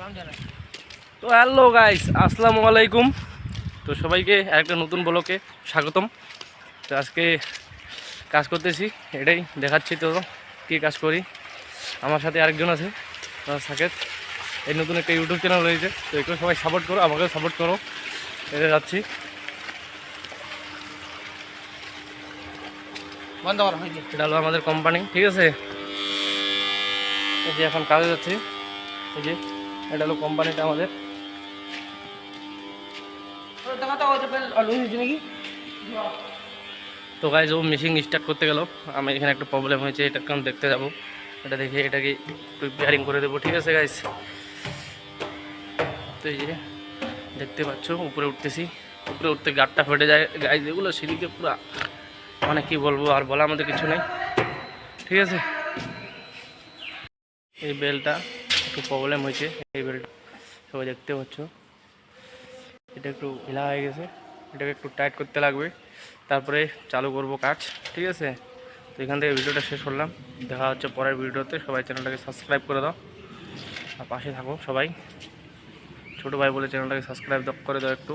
তো hello guys, আসসালামু আলাইকুম। তো সবাইকে একটা নতুন ব্লগে স্বাগতম। তো আজকে কাজ করতেছি, এটাই দেখাচ্ছি। তো কী কাজ করি, আমার সাথে আরেকজন আছে সাকেত। এই নতুন একটা ইউটিউব চ্যানেল রয়েছে, তো একটু সবাই সাপোর্ট করো, আমাকেও সাপোর্ট করো। এটা যাচ্ছি, এটা হলো আমাদের কোম্পানি, ঠিক আছে। এই যে এখন কাজে যাচ্ছি, এই যে এটা হলো কোম্পানিটা আমাদের। তো গাইজ ও মেশিন স্টার্ট করতে গেল, আমি এখানে একটা প্রবলেম হয়েছে, এটা কারণ দেখতে যাবো। এটা দেখে এটাকে রিপেয়ারিং করে দেবো, ঠিক আছে গাইজ। তো এই যে দেখতে পাচ্ছ উপরে উঠতেছি, উপরে উঠতে গাড়টা ফেটে যায় গাইজ। এগুলো সিঁড়িতে পুরো মানে কি বলবো, আর বলার মধ্যে কিছু নেই, ঠিক আছে। এই বেলটা একটু প্রবলেম হয়েছে, এই বেলটা সবাই দেখতে পাচ্ছ, এটা একটু ঢিলা হয়ে গেছে, এটাকে একটু টাইট করতে লাগবে, তারপরে চালু করব কাজ, ঠিক আছে। তো এখান থেকে ভিডিওটা শেষ করলাম, দেখা হচ্ছে পরের ভিডিওতে। সবাই চ্যানেলটাকে সাবস্ক্রাইব করে দাও আর পাশে থাকো সবাই। ছোটো ভাই বলে চ্যানেলটাকে সাবস্ক্রাইব করে দাও একটু।